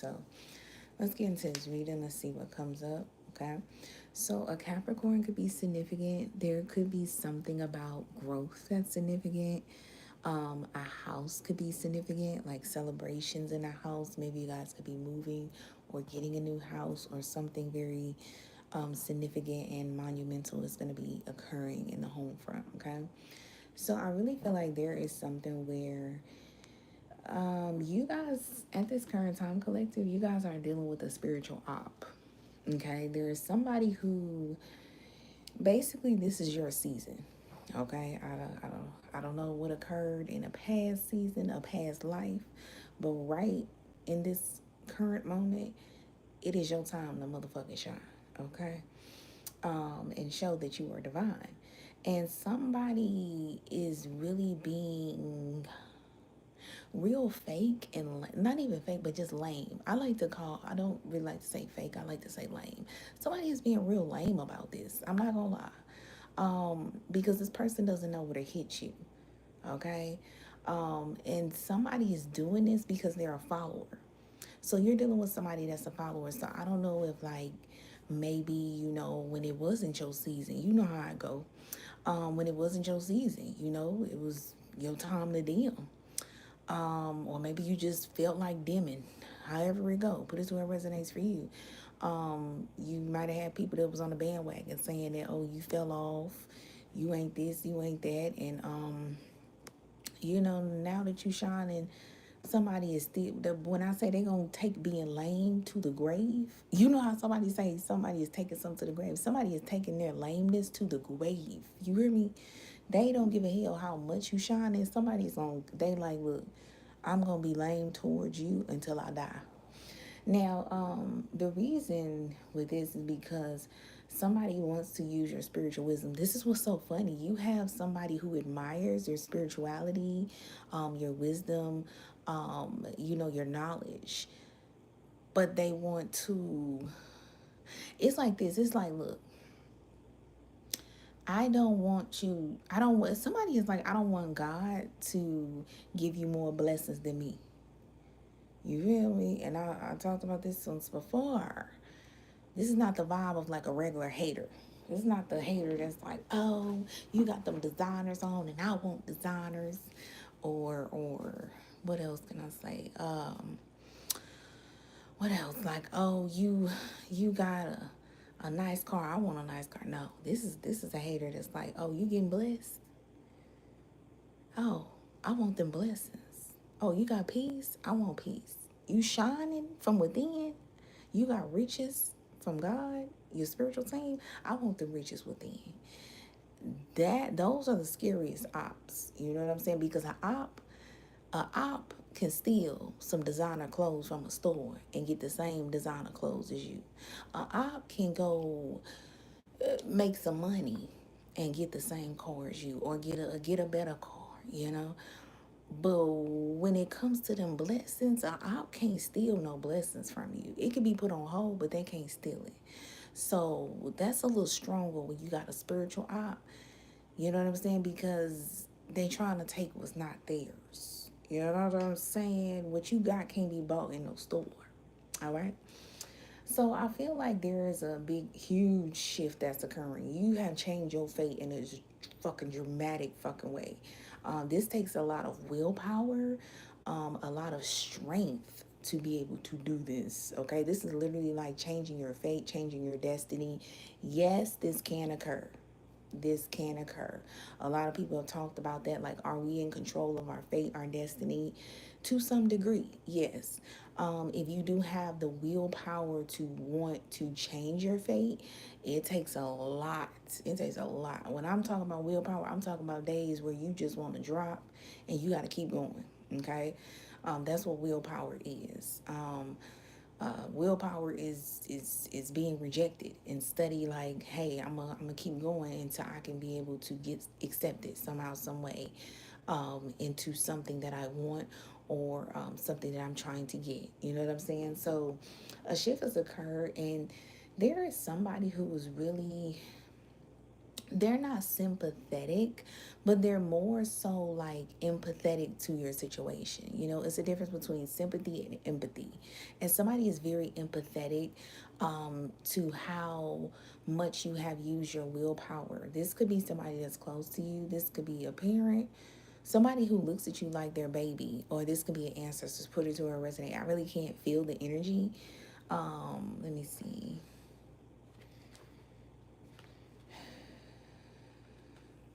So let's get into this reading. Let's see what comes up. Okay. So a Capricorn could be significant. There could be something about growth that's significant. A house could be significant, like celebrations in a house. Maybe you guys could be moving or getting a new house, or something very significant and monumental is going to be occurring in the home front. Okay. So I really feel like there is something where you guys at this current time collective, you guys are dealing with a spiritual op. Okay, there is somebody who basically this is your season. Okay, I don't know what occurred in a past season, a past life, but right in this current moment, it is your time to motherfucking shine. Okay, and show that you are divine. And somebody is really being real fake and not even fake, but just lame. I don't really like to say fake, I like to say lame. Somebody is being real lame about this. I'm not gonna lie. Because this person doesn't know where to hit you. Okay. And somebody is doing this because they're a follower. So you're dealing with somebody that's a follower. So I don't know if like maybe, when it wasn't your season, you know how I go. When it wasn't your season, it was your time to dim. Or maybe you just felt like dimming. However it go, put it to where it resonates for you. You might have had people that was on the bandwagon saying that, oh, you fell off, you ain't this, you ain't that, and now that you shining, somebody is still. When I say they gonna take being lame to the grave, you know how somebody say somebody is taking something to the grave. Somebody is taking their lameness to the grave. You hear me? They don't give a hell how much you shine, and somebody's on. They like, look, I'm gonna be lame towards you until I die. Now, the reason with this is because somebody wants to use your spiritual wisdom. This is what's so funny. You have somebody who admires your spirituality, your wisdom, your knowledge, but they want to. It's like this. It's like, look, I don't want you. I don't want. Somebody is like, I don't want God to give you more blessings than me. You feel me? And I talked about this once before. This is not the vibe of like a regular hater. This is not the hater that's like, oh, you got them designers on and I want designers. Or what else can I say? What else? Like, oh, you got a nice car. I want a nice car. No, this is a hater that's like, oh, you getting blessed? Oh, I want them blessings. Oh, you got peace? I want peace. You shining from within? You got riches from God, your spiritual team? I want the riches within. Those are the scariest ops. You know what I'm saying? Because a op can steal some designer clothes from a store and get the same designer clothes as you. A op can go make some money and get the same car as you, or get a better car. But when it comes to them blessings, I can't steal no blessings from you. It can be put on hold, but they can't steal it. So that's a little stronger when you got a spiritual op. You know what I'm saying? Because they trying to take what's not theirs. You know what I'm saying? What you got can't be bought in no store. All right. So I feel like there is a big, huge shift that's occurring. You have changed your fate in a fucking dramatic fucking way. This takes a lot of willpower, a lot of strength to be able to do this. Okay, this is literally like changing your fate, changing your destiny. Yes, this can occur. This can occur. A lot of people have talked about that. Like, are we in control of our fate, our destiny? To some degree, yes. If you do have the willpower to want to change your fate, it takes a lot. It takes a lot. When I'm talking about willpower, I'm talking about days where you just want to drop and you got to keep going. Okay, that's what willpower is. Willpower is being rejected and study like, hey, I'm gonna keep going until I can be able to get accepted somehow, some way, into something that I want, or something that I'm trying to get. You know what I'm saying? So a shift has occurred, and there is somebody who was really they're not sympathetic, but they're more so like empathetic to your situation. You know, it's a difference between sympathy and empathy. And somebody is very empathetic to how much you have used your willpower. This could be somebody that's close to you, this could be a parent, somebody who looks at you like their baby, or this could be an ancestor's put it to a resonate. I really can't feel the energy. Let me see.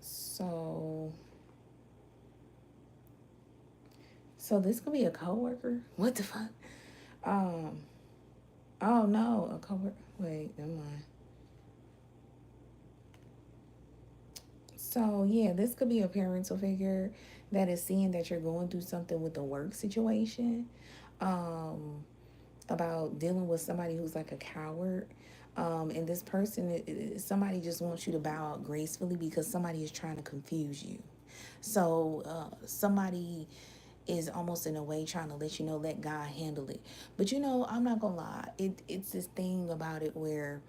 So So this could be a coworker. What the fuck? Um. Oh no, a coworker. Wait, never mind. So yeah, this could be a parental figure that is seeing that you're going through something with the work situation. Um, about dealing with somebody who's like a coward. And this person, somebody just wants you to bow out gracefully because somebody is trying to confuse you. So somebody is almost in a way trying to let you know, let God handle it. But you know, I'm not gonna lie, it's this thing about it where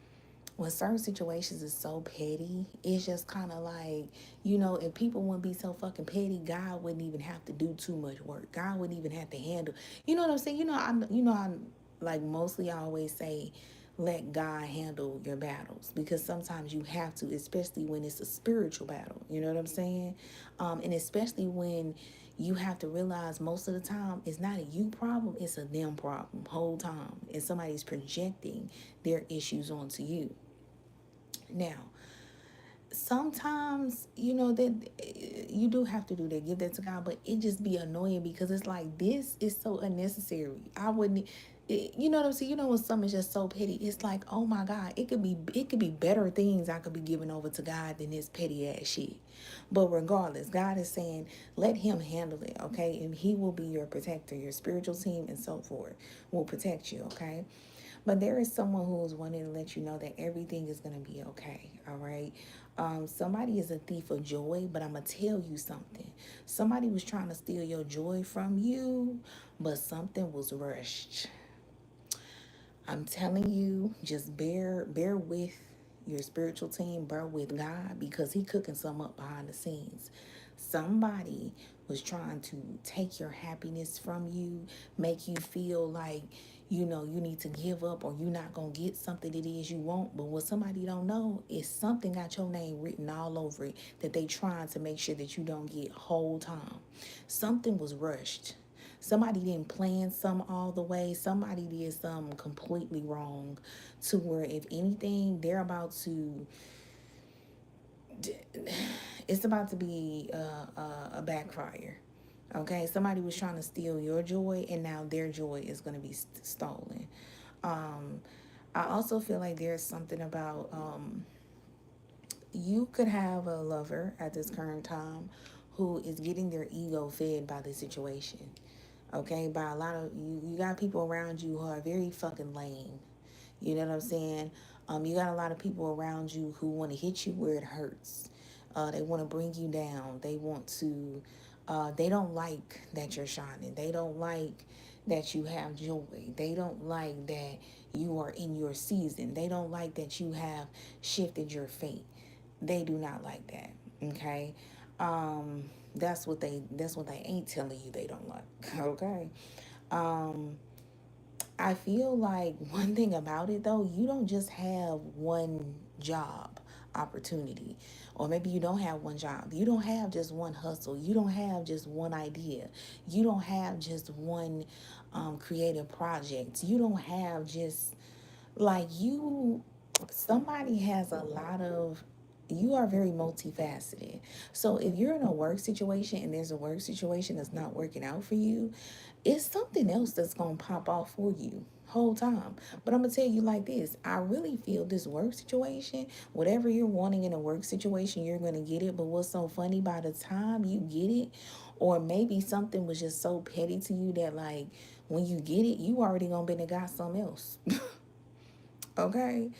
when certain situations is so petty, it's just kind of like, you know, if people wouldn't be so fucking petty, God wouldn't even have to do too much work. God wouldn't even have to handle. You know what I'm saying? I'm like mostly I always say, let God handle your battles because sometimes you have to, especially when it's a spiritual battle. You know what I'm saying? And especially when you have to realize most of the time it's not a you problem, it's a them problem whole time, and somebody's projecting their issues onto you. Now, sometimes you know that you do have to do that, give that to God, but it just be annoying because it's like this is so unnecessary. I wouldn't you know what I'm saying? You know when something's just so petty, it's like, oh my God, it could be better things I could be giving over to God than this petty ass shit. But regardless, God is saying let him handle it, okay? And he will be your protector, your spiritual team and so forth will protect you, okay? But there is someone who is wanting to let you know that everything is going to be okay, all right? Somebody is a thief of joy, but I'm going to tell you something. Somebody was trying to steal your joy from you, but something was rushed. I'm telling you, just bear with your spiritual team, bear with God because he cooking some up behind the scenes. Somebody was trying to take your happiness from you, make you feel like, you know, you need to give up or you're not going to get something it is you want. But what somebody don't know is something got your name written all over it that they trying to make sure that you don't get whole time. Something was rushed. Somebody didn't plan some all the way. Somebody did something completely wrong to where, if anything, they're about to, it's about to be a backfire. Okay, somebody was trying to steal your joy, and now their joy is going to be stolen. Um, I also feel like there's something about you could have a lover at this current time who is getting their ego fed by the situation. Okay, by a lot of you got people around you who are very fucking lame. You know what I'm saying? You got a lot of people around you who want to hit you where it hurts. They want to bring you down. They want to. They don't like that you're shining. They don't like that you have joy. They don't like that you are in your season. They don't like that you have shifted your fate. They do not like that. Okay. That's what they ain't telling you they don't like. Okay. Um, I feel like one thing about it though, you don't just have one job opportunity, or maybe you don't have one job. You don't have just one hustle. You don't have just one idea. You don't have just one creative project. You don't have just like you. Somebody has a lot of, you are very multifaceted. So if you're in a work situation and there's a work situation that's not working out for you, it's something else that's gonna pop off for you whole time. But I'm gonna tell you like this, I really feel this work situation, whatever you're wanting in a work situation, you're gonna get it. But what's so funny, by the time you get it, or maybe something was just so petty to you that like when you get it, you already gonna be and got something else. Okay.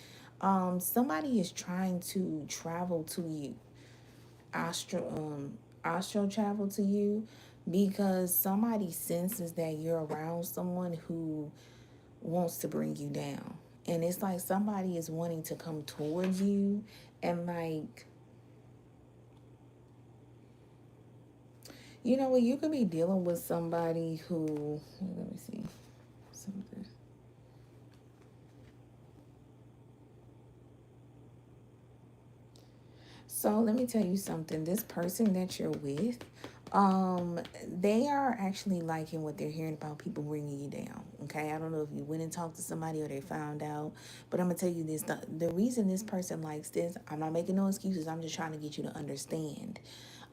Somebody is trying to travel to you, astro astro travel to you, because somebody senses that you're around someone who wants to bring you down. And it's like somebody is wanting to come towards you and like You know what? You could be dealing with somebody who, let me see something. So let me tell you something. This person that you're with, they are actually liking what they're hearing about people bringing you down. Okay, I don't know if you went and talked to somebody or they found out, but I'm gonna tell you this: the reason this person likes this, I'm not making no excuses. I'm just trying to get you to understand.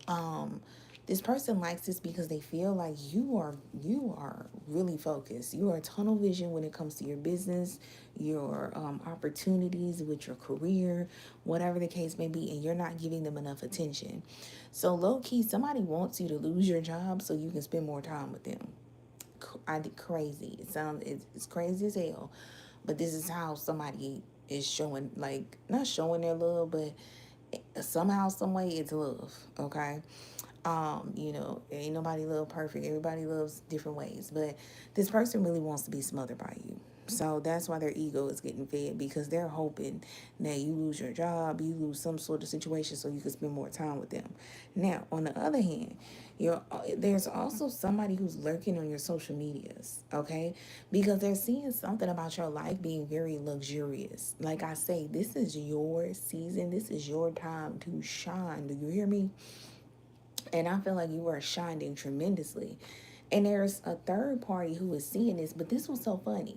Um, this person likes this because they feel like you are really focused. You are tunnel vision when it comes to your business, your opportunities with your career, whatever the case may be, and you're not giving them enough attention. So low key, somebody wants you to lose your job so you can spend more time with them. I did crazy. It's crazy as hell, but this is how somebody is showing, like, not showing their love, but somehow, some way, it's love. Okay. Ain't nobody love perfect. Everybody loves different ways. But this person really wants to be smothered by you. So that's why their ego is getting fed, because they're hoping that you lose your job, you lose some sort of situation so you can spend more time with them. Now, on the other hand, there's also somebody who's lurking on your social medias, okay? Because they're seeing something about your life being very luxurious. Like I say, this is your season. This is your time to shine. Do you hear me? And I feel like you are shining tremendously. And there's a third party who is seeing this, but this was so funny.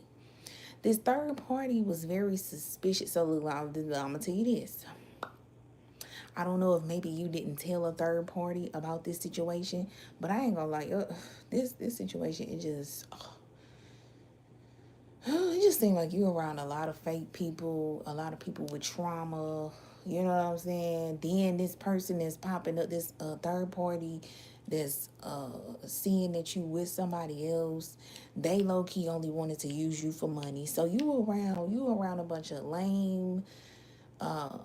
This third party was very suspicious. So look, I'm gonna tell you this. I don't know if maybe you didn't tell a third party about this situation, but I ain't gonna lie. This situation, it just seemed like you're around a lot of fake people, a lot of people with trauma. You know what I'm saying? Then this person is popping up, this third party that's seeing that you with somebody else. They low key only wanted to use you for money. So you around a bunch of lame, uh,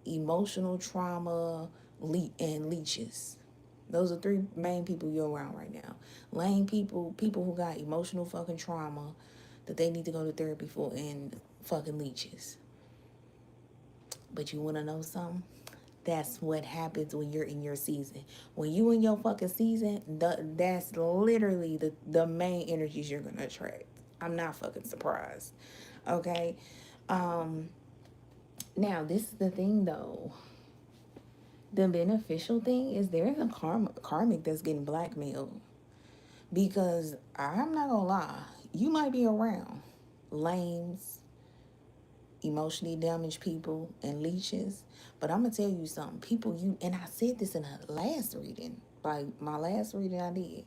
emotional trauma and leeches. Those are three main people you're around right now. Lame people, people who got emotional fucking trauma that they need to go to therapy for, and fucking leeches. But you want to know something? That's what happens when you're in your season. When you in your fucking season, that's literally the main energies you're gonna attract. I'm not fucking surprised. Okay. Um. Now this is the thing though. The beneficial thing is there's a karmic that's getting blackmailed, because I'm not gonna lie, you might be around lames, emotionally damaged people, and leeches. But I'm gonna tell you something. People, and I said this in a last reading, like my last reading I did.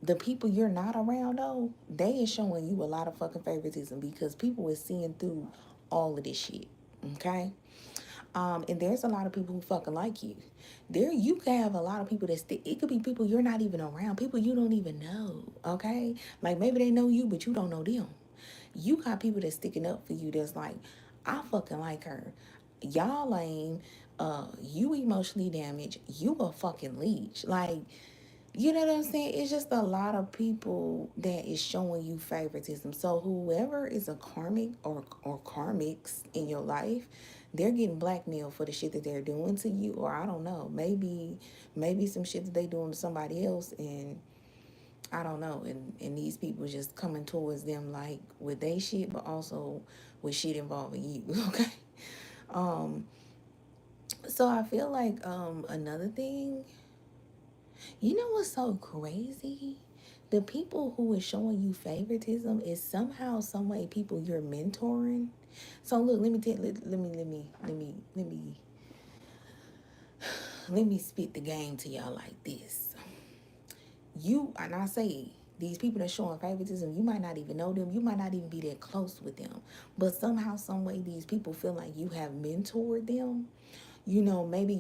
The people you're not around though, they is showing you a lot of fucking favoritism, because people is seeing through all of this shit. Okay? And there's a lot of people who fucking like you. You can have a lot of people that it could be people you're not even around, people you don't even know. Okay? Like maybe they know you, but you don't know them. You got people that's sticking up for you that's like, I fucking like her. Y'all lame. You emotionally damaged. You a fucking leech. Like, you know what I'm saying? It's just a lot of people that is showing you favoritism. So whoever is a karmic or karmics in your life, they're getting blackmailed for the shit that they're doing to you, or I don't know, maybe some shit that they doing to somebody else, and I don't know, and these people just coming towards them like with they shit, but also with shit involving you. Okay. Um. So I feel like another thing. You know what's so crazy? The people who is showing you favoritism is somehow, some way, people you're mentoring. So look, let me tell, let me spit the game to y'all like this. And I say, these people that showing favoritism, you might not even know them. You might not even be that close with them. But somehow, some way, these people feel like you have mentored them. Maybe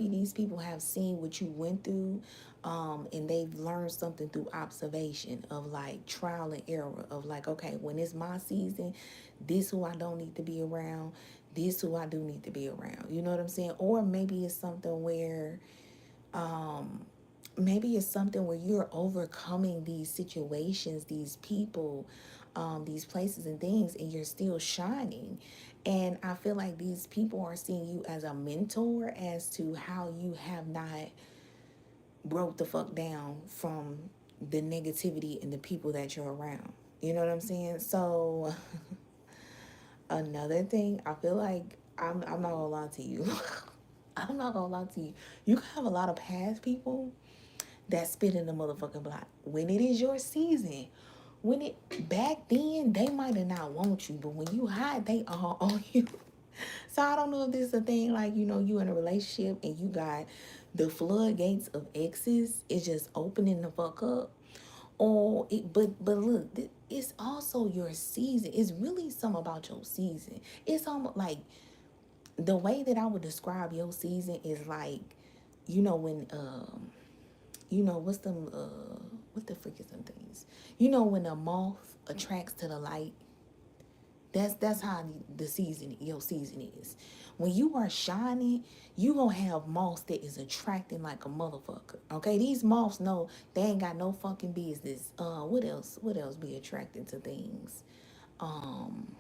these people have seen what you went through, and they've learned something through observation of like trial and error of like, okay, when it's my season, this who I don't need to be around, this who I do need to be around. You know what I'm saying? Or maybe it's something where you're overcoming these situations, these people, these places and things, and you're still shining. And I feel like these people are seeing you as a mentor as to how you have not broke the fuck down from the negativity and the people that you're around. You know what I'm saying? So another thing, I feel like I'm not gonna lie to you. I'm not gonna lie to you. You can have a lot of past people that spit in the motherfucking block. When it is your season, when it back then they might have not want you, but when you hide, they all on you. So I don't know if this is a thing like, you in a relationship and you got the floodgates of exes is just opening the fuck up. Or it, but look, it's also your season. It's really something about your season. It's almost like the way that I would describe your season is like, when what's them what the freak is them things? When a moth attracts to the light, that's how your season is. When you are shining, you gonna have moths that is attracting like a motherfucker. Okay, these moths know they ain't got no fucking business. What else? What else be attracted to things? Um,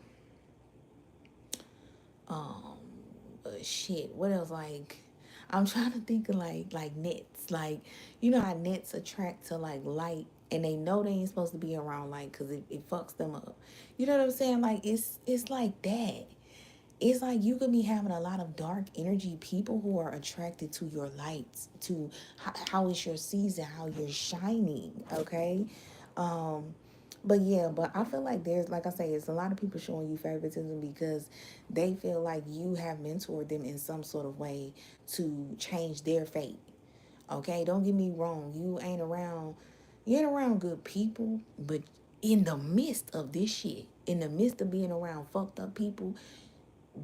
um, shit. What else? Like, I'm trying to think of like nets. Like, you know how nets attract to like light, and they know they ain't supposed to be around light because it fucks them up. You know what I'm saying? Like it's like that. It's like you could be having a lot of dark energy people who are attracted to your lights, to how is your season, how you're shining. Okay. um but yeah, but I feel like there's, like I say, it's a lot of people showing you favoritism because they feel like you have mentored them in some sort of way to change their fate. Okay, don't get me wrong, you ain't around good people, but in the midst of this shit, in the midst of being around fucked up people,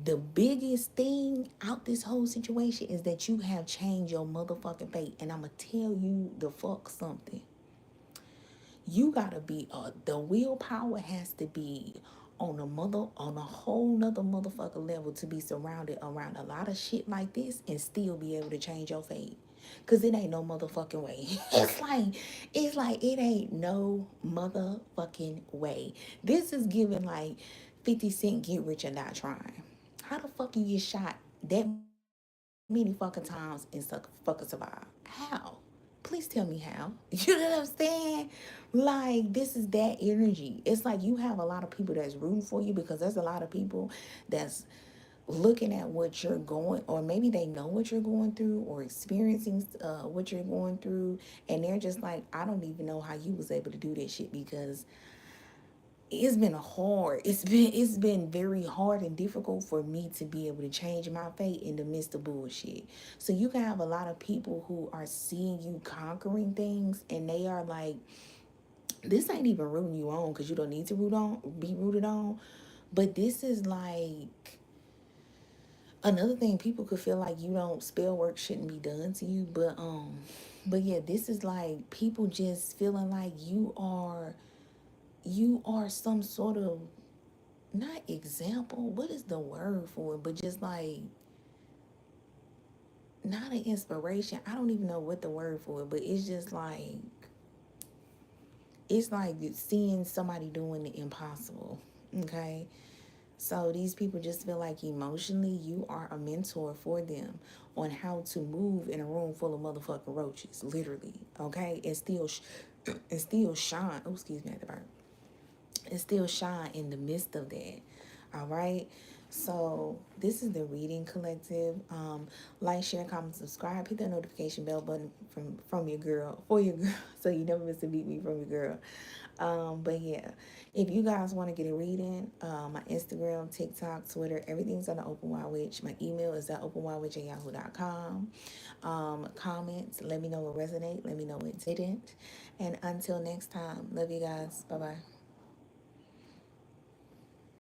the biggest thing out this whole situation is that you have changed your motherfucking fate. And I'ma tell you the fuck something. You gotta be the willpower has to be on a whole nother motherfucker level to be surrounded around a lot of shit like this and still be able to change your fate. Cause it ain't no motherfucking way. It's like it ain't no motherfucking way. This is giving like 50 Cent get rich and not trying. How the fuck you get shot that many fucking times and fucking survive? How? Please tell me how. You know what I'm saying? Like, this is that energy. It's like you have a lot of people that's rooting for you because there's a lot of people that's looking at what you're going, or maybe they know what you're going through or experiencing what you're going through, and they're just like, I don't even know how you was able to do that shit because it's been very hard and difficult for me to be able to change my fate in the midst of bullshit. So you can have a lot of people who are seeing you conquering things and they are like, this ain't even rooting you on because you don't need to be rooted on. But this is like another thing, people could feel like you don't, spell work shouldn't be done to you, but yeah, this is like people just feeling like you are some sort of, not example, what is the word for it, but just like not an inspiration. I don't even know what the word for it, but it's like seeing somebody doing the impossible. Okay. So these people just feel like emotionally you are a mentor for them on how to move in a room full of motherfucking roaches, literally. Okay. And still shine. Oh, excuse me, at the burn. And still shine in the midst of that. All right. So this is the Reading Collective. Like, share, comment, subscribe. Hit that notification bell button from your girl, for your girl, so you never miss a beat me from your girl. But yeah, if you guys want to get a reading, my Instagram, TikTok, Twitter, everything's on the Open Wide Witch. My email is openwidewitch@yahoo.com. Comments, let me know what resonate. Let me know what didn't. And until next time, love you guys. Bye bye.